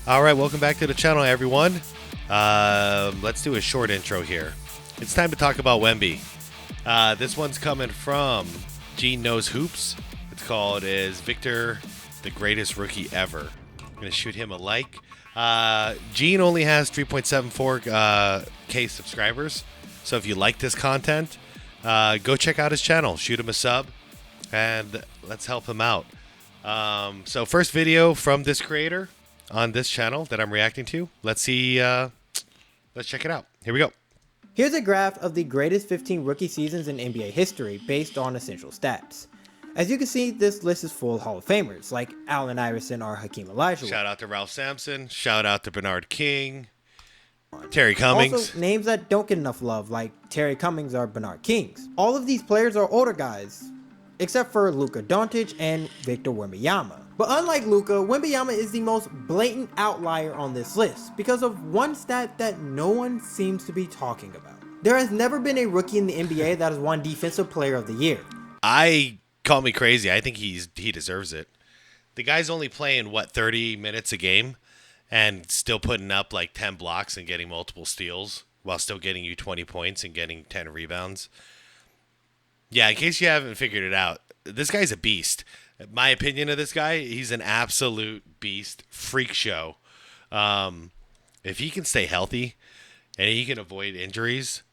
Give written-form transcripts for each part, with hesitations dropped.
All right, welcome back to the channel, everyone. Let's do a short intro here. It's time to talk about Wemby. This one's coming from Gene Knows Hoops. It's called Is Victor the Greatest Rookie Ever? I'm going to shoot him a like. Gene only has 3.74K subscribers. So if you like this content, go check out his channel. Shoot him a sub, and let's help him out. So first video from this creator on this channel that I'm reacting to. Let's see. Let's check it out. Here we go. Here's a graph of the greatest 15 rookie seasons in NBA history based on essential stats. As you can see, this list is full of Hall of Famers like Allen Iverson or Hakeem Olajuwon. Shout out to Ralph Sampson. Shout out to Bernard King. Terry Cummings. Also, names that don't get enough love like Terry Cummings or Bernard Kings. All of these players are older guys, except for Luka Doncic and Victor Wembanyama. But unlike Luka, Wembanyama is the most blatant outlier on this list because of one stat that no one seems to be talking about. There has never been a rookie in the NBA that has won Defensive Player of the Year. Call me crazy. I think he deserves it. The guy's only playing, 30 minutes a game and still putting up like 10 blocks and getting multiple steals while still getting you 20 points and getting 10 rebounds. Yeah, in case you haven't figured it out, this guy's a beast. My opinion of this guy, he's an absolute beast, freak show. If he can stay healthy and he can avoid injuries,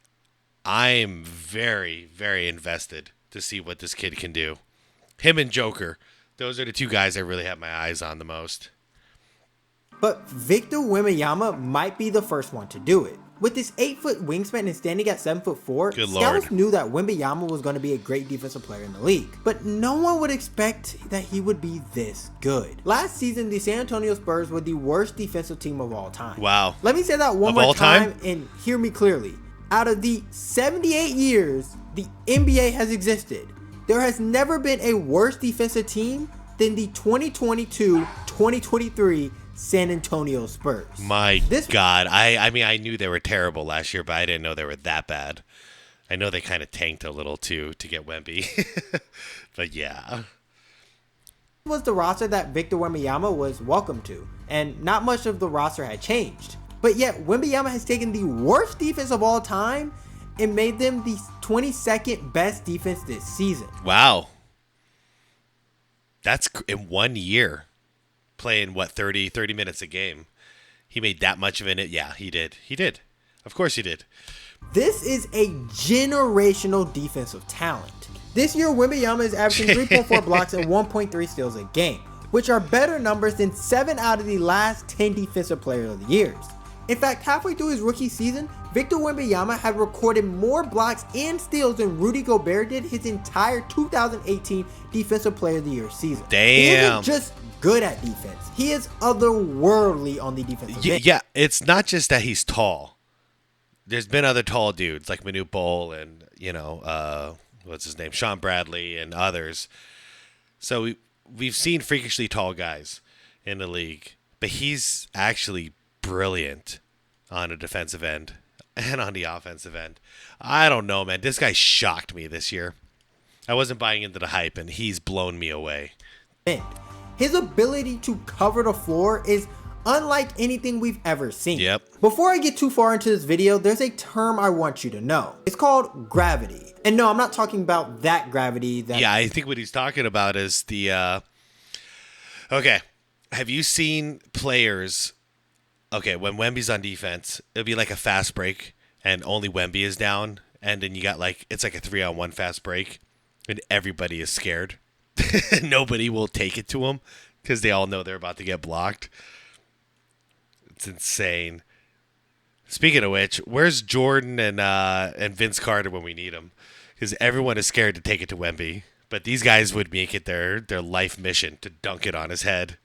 I'm very, very invested to see what this kid can do. Him and Joker, those are the two guys I really have my eyes on the most. But Victor Wembanyama might be the first one to do it. With his 8-foot wingspan and standing at 7'4", scouts knew that Wembanyama was going to be a great defensive player in the league. But no one would expect that he would be this good. Last season, the San Antonio Spurs were the worst defensive team of all time. Wow. Let me say that one more time and hear me clearly. Out of the 78 years the NBA has existed, there has never been a worse defensive team than the 2022-2023 San Antonio Spurs. My God. I mean, I knew they were terrible last year, but I didn't know they were that bad. I know they kind of tanked a little, too, to get Wemby. But, yeah. This was the roster that Victor Wembanyama was welcome to, and not much of the roster had changed. But yet, Wembanyama has taken the worst defense of all time and made them the 22nd best defense this season. Wow. That's in 1 year. Playing 30 minutes a game. He made that much of it. Yeah, he did. Of course he did. This is a generational defensive talent. This year, Wembanyama is averaging 3.4 blocks and 1.3 steals a game, which are better numbers than 7 out of the last 10 defensive player of the years. In fact, halfway through his rookie season, Victor Wembanyama had recorded more blocks and steals than Rudy Gobert did his entire 2018 Defensive Player of the Year season. Damn. He isn't just good at defense. He is otherworldly on the defensive end. Yeah, it's not just that he's tall. There's been other tall dudes like Manute Bol and, what's his name? Sean Bradley and others. So we've seen freakishly tall guys in the league, but he's actually brilliant on the defensive end and on the offensive end. I don't know, man. This guy shocked me this year. I wasn't buying into the hype, and he's blown me away. His ability to cover the floor is unlike anything we've ever seen. Yep. Before I get too far into this video, there's a term I want you to know. It's called gravity. And no, I'm not talking about that gravity. Yeah, I think what he's talking about is the... Okay, have you seen players... Okay, when Wemby's on defense, it'll be like a fast break, and only Wemby is down, and then you got it's like a 3-on-1 fast break, and everybody is scared. Nobody will take it to him because they all know they're about to get blocked. It's insane. Speaking of which, where's Jordan and Vince Carter when we need them? Because everyone is scared to take it to Wemby, but these guys would make it their life mission to dunk it on his head.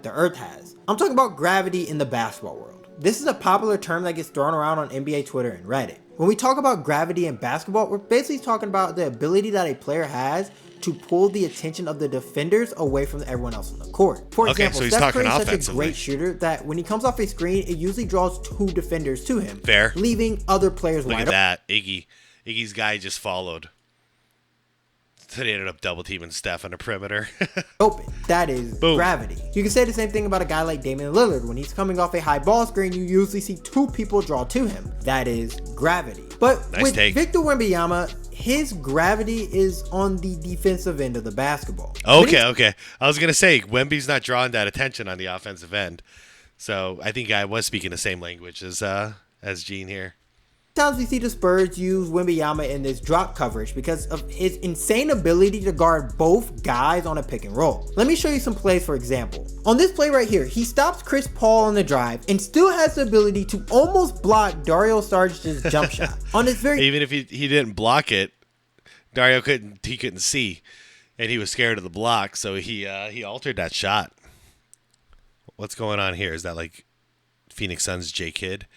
The earth has. I'm talking about gravity in the basketball world. This is a popular term that gets thrown around on NBA Twitter and Reddit. When we talk about gravity in basketball, we're basically talking about the ability that a player has to pull the attention of the defenders away from everyone else on the court. For example, Steph Curry is such a great shooter that when he comes off a screen, it usually draws 2 defenders to him, leaving other players wide open. Look at that. Iggy's guy just followed. So they ended up double teaming Steph on the perimeter. open. That is Boom. gravity. You can say the same thing about a guy like Damian Lillard. When he's coming off a high ball screen, you usually see two people draw to him. That is gravity. But Nice with take. Victor Wembanyama, his gravity is on the defensive end of the basketball. Okay. I was gonna say Wemby's not drawing that attention on the offensive end, so I think I was speaking the same language as Gene here. Sometimes we see the Spurs use Wembanyama in this drop coverage because of his insane ability to guard both guys on a pick and roll. Let me show you some plays for example. On this play right here, he stops Chris Paul on the drive and still has the ability to almost block Dario Saric's jump shot. On this very Even if he didn't block it, Dario couldn't see, and he was scared of the block, so he altered that shot. What's going on here? Is that like Phoenix Suns J Kidd?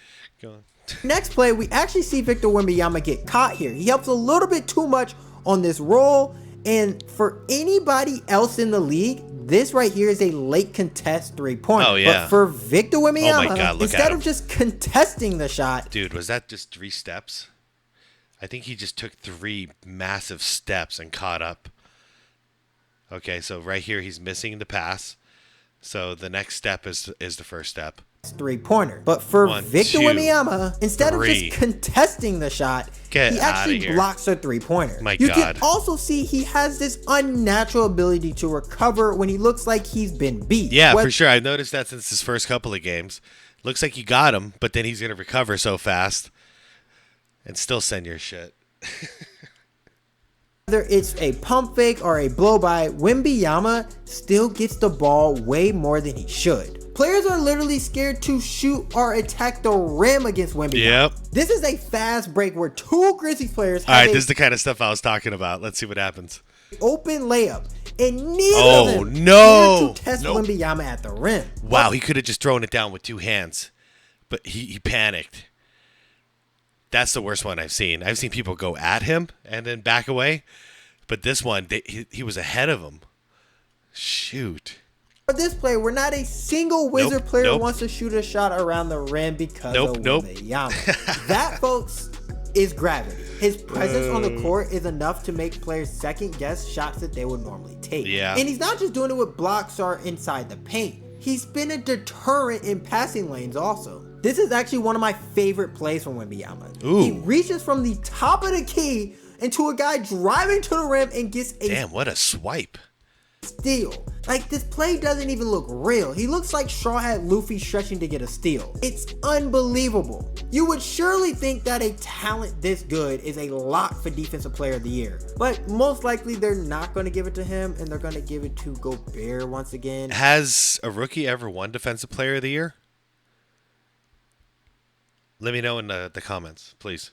Go on. next play, we actually see Victor Wembanyama get caught here. He helps a little bit too much on this roll, and for anybody else in the league, this right here is a late contest three-pointer. Oh, yeah. But for Victor Wembanyama, Oh my God, look instead at of him. just contesting the shot, Dude, was that just 3 steps? I think he just took 3 massive steps and caught up. Okay, so right here he's missing the pass. So the next step is the first step. three-pointer. But for 1, Victor 2, Wembanyama, instead 3. of just contesting the shot, Get he outta actually here. blocks a three-pointer. My You God. can also see he has this unnatural ability to recover when he looks like he's been beat. Yeah, Whether for sure. I've noticed that since his first couple of games. Looks like you got him, but then he's going to recover so fast and still send your shit. Whether it's a pump fake or a blow by, Wembanyama still gets the ball way more than he should. Players are literally scared to shoot or attack the rim against Wembanyama. Yep. This is a fast break where two Grizzlies players All have right, a this is the kind of stuff I was talking about. Let's see what happens. open layup, and neither Oh, of them no. dare to test Nope. Wembanyama at the rim. Wow, he could have just thrown it down with 2 hands, but he panicked. That's the worst one I've seen. I've seen people go at him and then back away, but this one, he was ahead of him. Shoot. For this play, where not a single Wizard Nope, player nope. wants to shoot a shot around the rim because Nope, of nope. Wembanyama. That, folks, is gravity. His presence on the court is enough to make players second guess shots that they would normally take. Yeah. And he's not just doing it with blocks or inside the paint. He's been a deterrent in passing lanes also. This is actually one of my favorite plays from Wembanyama. Ooh. He reaches from the top of the key into a guy driving to the rim and gets a Damn, what a swipe. steal. Like, this play doesn't even look real. He looks like Straw Hat Luffy stretching to get a steal. It's unbelievable. You would surely think that a talent this good is a lock for Defensive Player of the Year, but most likely they're not going to give it to him, and they're going to give it to Gobert once again. Has a rookie ever won Defensive Player of the Year? Let me know in the comments, please.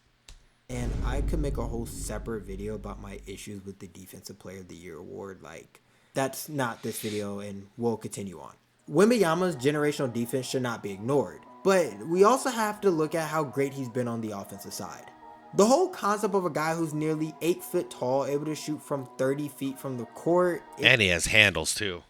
And I could make a whole separate video about my issues with the Defensive Player of the Year award. Like, that's not this video, and we'll continue on. Wembanyama's generational defense should not be ignored, but we also have to look at how great he's been on the offensive side. The whole concept of a guy who's nearly 8 foot tall, able to shoot from 30 feet from the court, And he has handles, too.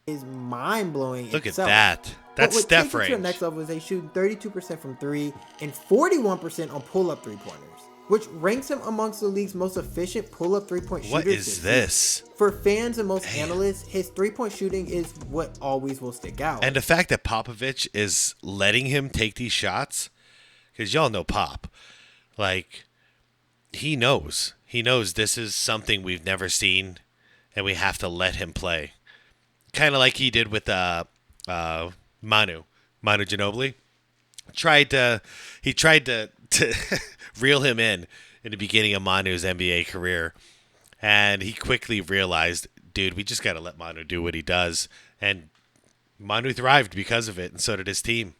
is mind-blowing. Look itself. at that. That's But what Steph takes it to the range. next level is they shooting 32% from 3 and 41% on pull-up three-pointers, which ranks him amongst the league's most efficient pull-up three-point shooters. What is this? For fans and most analysts, his three-point shooting is what always will stick out. And the fact that Popovich is letting him take these shots, because y'all know Pop, like, he knows. He knows this is something we've never seen, and we have to let him play. Kind of like he did with Manu Ginobili. He tried to reel him in the beginning of Manu's NBA career, and he quickly realized, dude, we just got to let Manu do what he does, and Manu thrived because of it, and so did his team.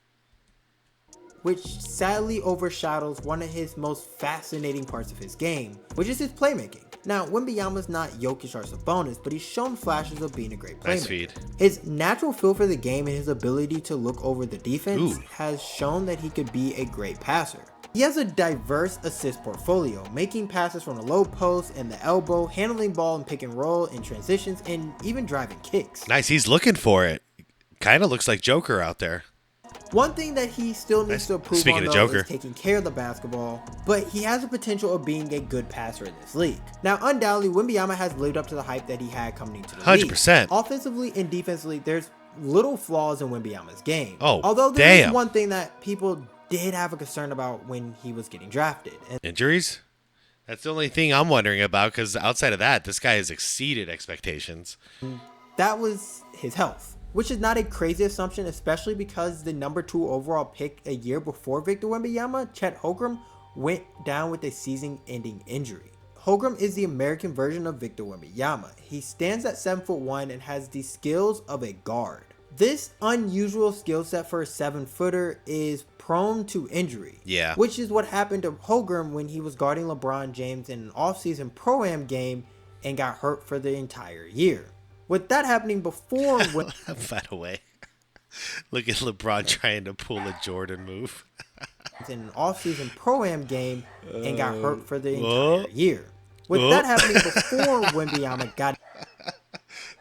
which sadly overshadows one of his most fascinating parts of his game, which is his playmaking. Now, Wembanyama's not Jokic or Sabonis, but he's shown flashes of being a great playmaker. Nice feed. His natural feel for the game and his ability to look over the defense Ooh. has shown that he could be a great passer. He has a diverse assist portfolio, making passes from the low post and the elbow, handling ball in pick and roll, in transitions, and even driving kicks. Nice. He's looking for it. Kind of looks like Joker out there. One thing that he still needs to improve Speaking on of though Joker. is taking care of the basketball, but he has the potential of being a good passer in this league. Now, undoubtedly, Wembanyama has lived up to the hype that he had coming into the league. 100%. Offensively and defensively, there's little flaws in Wembanyama's game. Oh, although there is damn. one thing that people did have a concern about when he was getting drafted. And Injuries? That's the only thing I'm wondering about, because outside of that, this guy has exceeded expectations. that was his health, which is not a crazy assumption, especially because the number 2 overall pick a year before Victor Wembanyama, Chet Holmgren, went down with a season-ending injury. Holmgren is the American version of Victor Wembanyama. He stands at 7'1" and has the skills of a guard. This unusual skill set for a 7-footer is prone to injury. Yeah. Which is what happened to Holmgren when he was guarding LeBron James in an offseason Pro-Am game and got hurt for the entire year. With that happening before... By the way, look at LeBron trying to pull a Jordan move. in an offseason Pro-Am game and got hurt for the entire year. With that happening before Wembanyama got...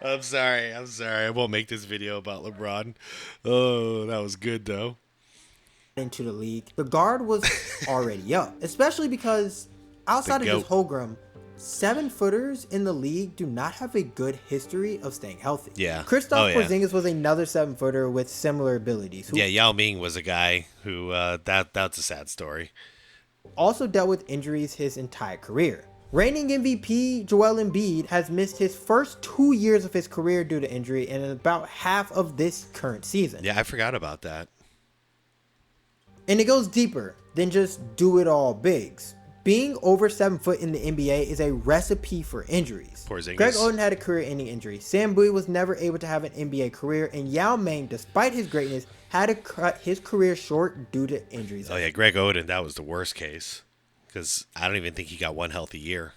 I'm sorry. I won't make this video about LeBron. Oh, that was good, though. into the league, the guard was already up, especially because outside of just Holmgren, 7-footers in the league do not have a good history of staying healthy. Yeah. Kristaps Porzingis was another 7-footer with similar abilities. Yeah, Yao Ming was a guy who, that's a sad story. Also dealt with injuries his entire career. Reigning MVP Joel Embiid has missed his first 2 years of his career due to injury and about half of this current season. Yeah, I forgot about that. And it goes deeper than just do it all bigs. Being over 7 foot in the NBA is a recipe for injuries. Porzingis. Greg Oden had a career-ending injury. Sam Bowie was never able to have an NBA career, and Yao Ming, despite his greatness, had to cut his career short due to injuries. Oh yeah, Greg Oden, that was the worst case, because I don't even think he got one healthy year.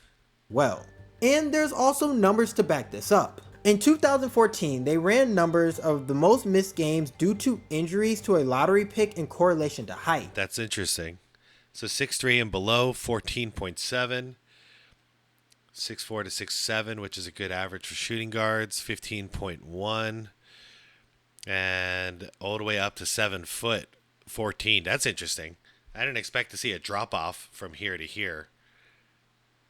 Well, and there's also numbers to back this up. In 2014, they ran numbers of the most missed games due to injuries to a lottery pick in correlation to height. That's interesting. So 6'3" and below, 14.7. 6'4" to 6'7", which is a good average for shooting guards, 15.1. And all the way up to 7 foot, 14. That's interesting. I didn't expect to see a drop off from here to here.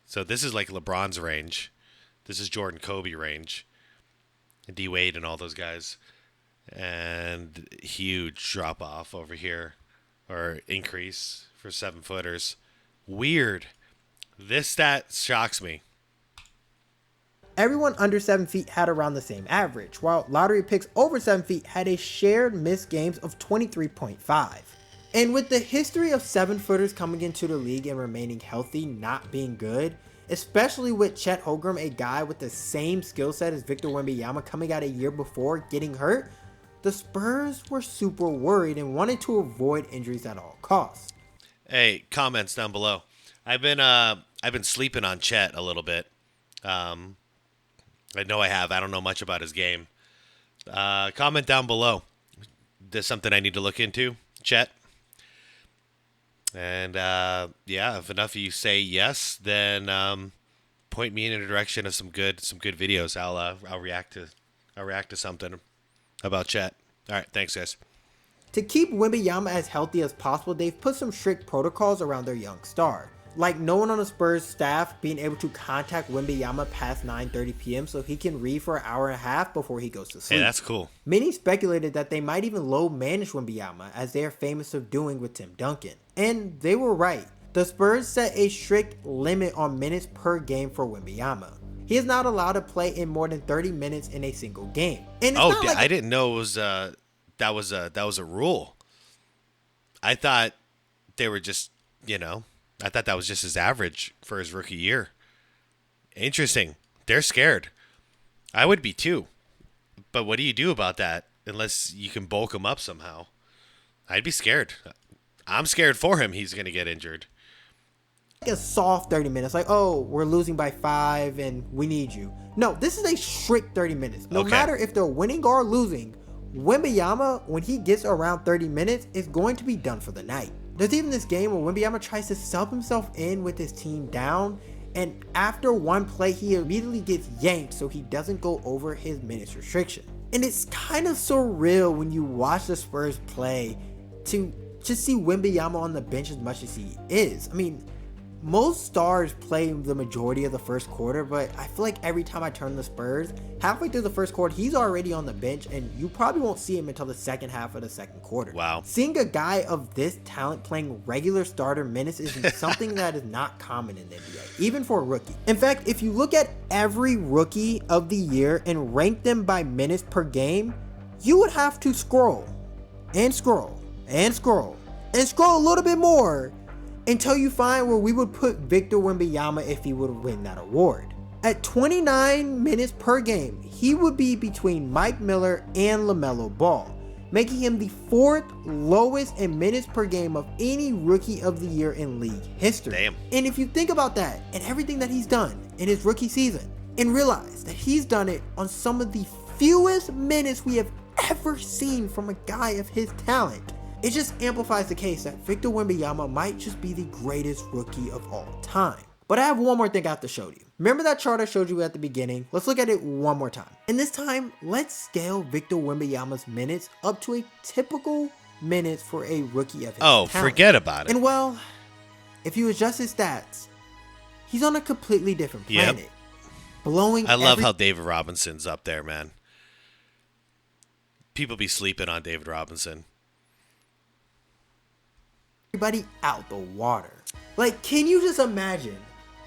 So this is like LeBron's range. This is Jordan Kobe range. D Wade and all those guys. And huge drop off over here, or increase for 7-footers. Weird. This stat shocks me. Everyone under 7 feet had around the same average, while lottery picks over 7 feet had a shared missed games of 23.5. And with the history of 7-footers coming into the league and remaining healthy not being good, especially with Chet Holmgren, a guy with the same skill set as Victor Wembanyama coming out a year before getting hurt, the Spurs were super worried and wanted to avoid injuries at all costs. Hey, comments down below. I've been sleeping on Chet a little bit. I know I have. I don't know much about his game. Comment down below. There's something I need to look into, Chet. And yeah, if enough of you say yes, then point me in a direction of some good videos. I'll react to something about Chet. All right, thanks guys. To keep Wembanyama as healthy as possible, they've put some strict protocols around their young star. Like no one on the Spurs staff being able to contact Wembanyama past 9:30 p.m. so he can read for an hour and a half before he goes to sleep. Hey, that's cool. Many speculated that they might even low manage Wembanyama, as they are famous of doing with Tim Duncan. And they were right. The Spurs set a strict limit on minutes per game for Wembanyama. He is not allowed to play in more than 30 minutes in a single game. And it's I didn't know it was that was a rule. I thought they were just, I thought that was just his average for his rookie year. Interesting. They're scared. I would be too. But what do you do about that unless you can bulk him up somehow? I'd be scared. I'm scared for him. He's going to get injured. A soft 30 minutes, like, oh, we're losing by 5 and we need you. No, this is a strict 30 minutes. No matter if they're winning or losing, Wembanyama, when he gets around 30 minutes, is going to be done for the night. There's even this game where Wembanyama tries to sub himself in with his team down, and after one play, he immediately gets yanked so he doesn't go over his minutes restriction. And it's kind of surreal when you watch the Spurs play to just see Wembanyama on the bench as much as he is. I mean, most stars play the majority of the first quarter, but I feel like every time I turn the Spurs, halfway through the first quarter, he's already on the bench, and you probably won't see him until the second half of the second quarter. Wow. Seeing a guy of this talent playing regular starter minutes is something that is not common in the NBA, even for a rookie. In fact, if you look at every rookie of the year and rank them by minutes per game, you would have to scroll and scroll and scroll and scroll a little bit more until you find where we would put Victor Wembanyama if he would win that award. At 29 minutes per game, he would be between Mike Miller and LaMelo Ball, making him the 4th lowest in minutes per game of any rookie of the year in league history. Damn. And if you think about that and everything that he's done in his rookie season, and realize that he's done it on some of the fewest minutes we have ever seen from a guy of his talent, it just amplifies the case that Victor Wembanyama might just be the greatest rookie of all time. But I have one more thing I have to show you. Remember that chart I showed you at the beginning? Let's look at it one more time. And this time, let's scale Victor Wembanyama's minutes up to a typical minutes for a rookie of his talent. Forget about it. And well, if you adjust his stats, he's on a completely different planet. Yep. Blowing I love how David Robinson's up there, man. People be sleeping on David Robinson. Everybody out the water. Like, can you just imagine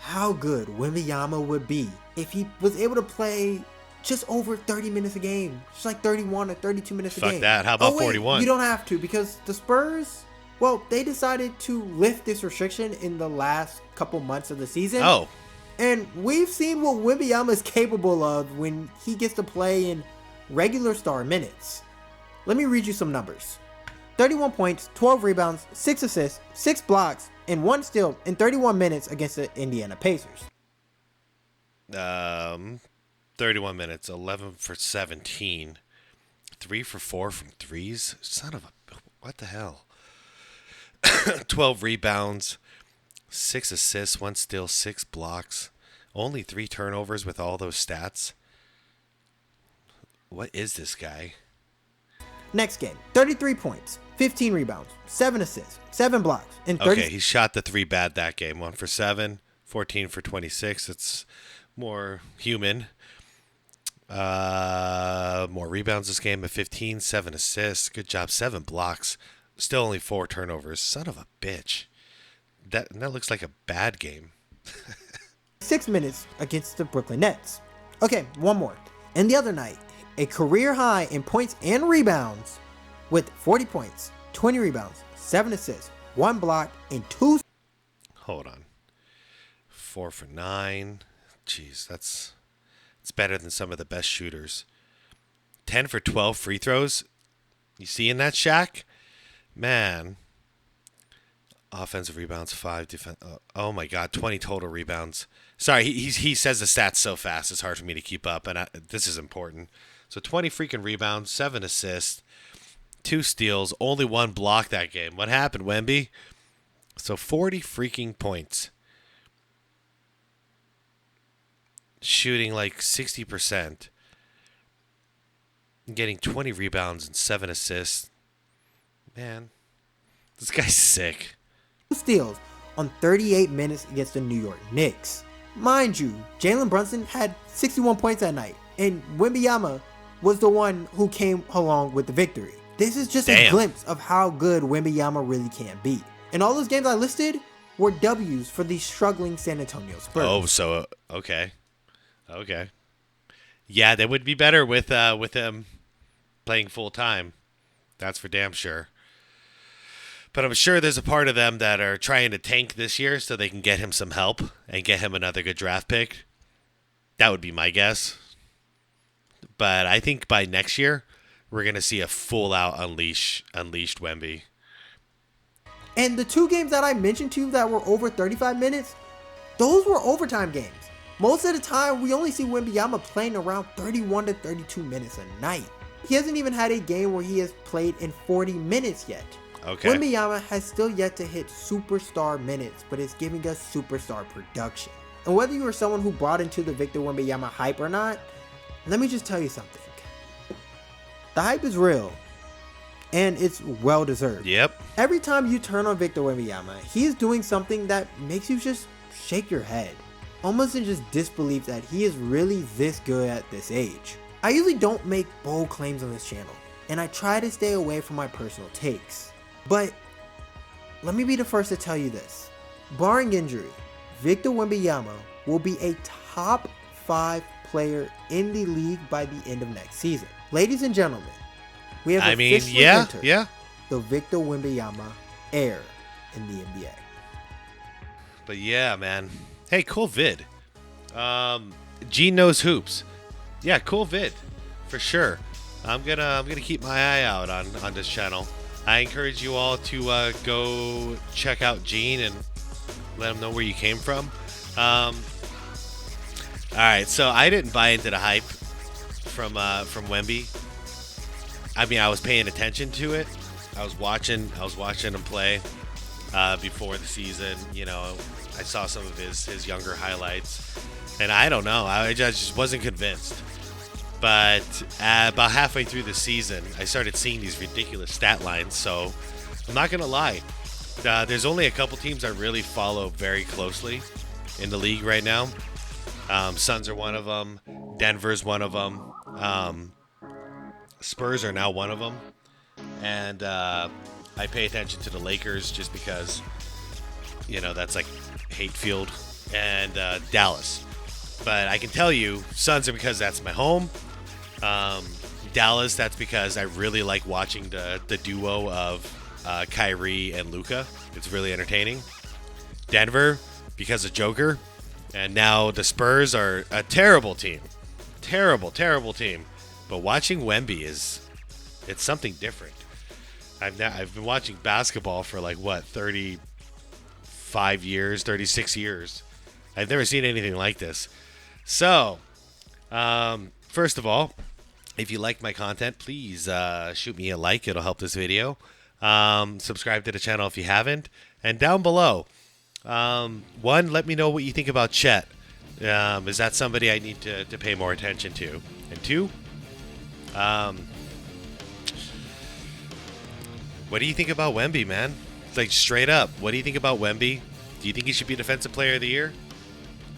how good Wembanyama would be if he was able to play just over 30 minutes a game? Just like 31 or 32 minutes a game. Fuck that. How about 41? You don't have to, because the Spurs, well, they decided to lift this restriction in the last couple months of the season. Oh. And we've seen what Wembanyama is capable of when he gets to play in regular star minutes. Let me read you some numbers. 31 points, 12 rebounds, 6 assists, 6 blocks, and 1 steal in 31 minutes against the Indiana Pacers. 31 minutes, 11 for 17. 3 for 4 from threes. Son of a... What the hell? 12 rebounds, 6 assists, 1 steal, 6 blocks. Only 3 turnovers with all those stats. What is this guy? Next game, 33 points, 15 rebounds, 7 assists, 7 blocks, and 30... Okay, he shot the 3 bad that game. 1 for 7, 14 for 26. It's more human. More rebounds this game at 15, 7 assists. Good job, 7 blocks. Still only 4 turnovers. Son of a bitch. That looks like a bad game. 6 minutes against the Brooklyn Nets. Okay, one more. And the other night, a career high in points and rebounds with 40 points, 20 rebounds, 7 assists, 1 block, and 2... Hold on. 4 for 9. Jeez, it's better than some of the best shooters. 10 for 12 free throws. You see in that, Shaq? Man. Offensive rebounds, 5 defense. Oh my God, 20 total rebounds. Sorry, he says the stats so fast it's hard for me to keep up, and this is important. So 20 freaking rebounds, 7 assists, 2 steals, only 1 block that game. What happened, Wemby? So 40 freaking points. Shooting like 60%. Getting 20 rebounds and 7 assists. Man, this guy's sick. 2 steals on 38 minutes against the New York Knicks. Mind you, Jalen Brunson had 61 points that night, and Wembanyama was the one who came along with the victory. This is just a glimpse of how good Wembanyama really can be. And all those games I listed were W's for the struggling San Antonio Spurs. Oh, so okay. Yeah, they would be better with him playing full time. That's for damn sure. But I'm sure there's a part of them that are trying to tank this year so they can get him some help and get him another good draft pick. That would be my guess. But I think by next year, we're going to see a full-out unleashed Wemby. And the 2 games that I mentioned to you that were over 35 minutes, those were overtime games. Most of the time, we only see Wembanyama playing around 31 to 32 minutes a night. He hasn't even had a game where he has played in 40 minutes yet. Okay. Wembanyama has still yet to hit superstar minutes, but is giving us superstar production. And whether you are someone who bought into the Victor Wembanyama hype or not, let me just tell you something. The hype is real, and it's well deserved. Yep. Every time you turn on Victor Wembanyama, he is doing something that makes you just shake your head, almost in just disbelief that he is really this good at this age. I usually don't make bold claims on this channel, and I try to stay away from my personal takes. But let me be the first to tell you this. Barring injury, Victor Wembanyama will be a top 5 player in the league by the end of next season. Ladies and gentlemen, we have officially entered the Victor Wembanyama era in the NBA. But yeah, man. Hey, cool vid. Gene knows hoops. Yeah, cool vid, for sure. I'm gonna keep my eye out on this channel. I encourage you all to go check out Gene and let him know where you came from. All right, so I didn't buy into the hype from Wemby. I mean, I was paying attention to it. I was watching him play before the season. You know, I saw some of his younger highlights, and I don't know. I just wasn't convinced. But about halfway through the season, I started seeing these ridiculous stat lines. So I'm not gonna lie. There's only a couple teams I really follow very closely in the league right now. Suns are one of them. Denver's one of them. Spurs are now one of them. And I pay attention to the Lakers just because, you know, that's like hate field. And Dallas. But I can tell you, Suns are because that's my home. Dallas, that's because I really like watching the duo of Kyrie and Luka. It's really entertaining. Denver, because of Joker. And now the Spurs are a terrible team. Terrible, terrible team. But watching Wemby it's something different. I've been watching basketball for like, 35 years, 36 years. I've never seen anything like this. So, first of all, if you like my content, please shoot me a like. It'll help this video. Subscribe to the channel if you haven't. And down below, one, let me know what you think about Chet. Is that somebody I need to pay more attention to? And two, what do you think about Wemby, man? Like, straight up, what do you think about Wemby? Do you think he should be Defensive Player of the Year?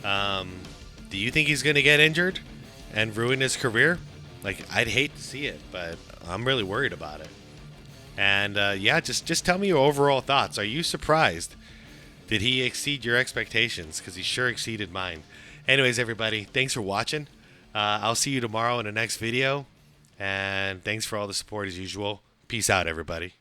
Do you think he's going to get injured and ruin his career? Like, I'd hate to see it, but I'm really worried about it. And, yeah, just tell me your overall thoughts. Are you surprised? Did he exceed your expectations? Because he sure exceeded mine. Anyways, everybody, thanks for watching. I'll see you tomorrow in the next video. And thanks for all the support as usual. Peace out, everybody.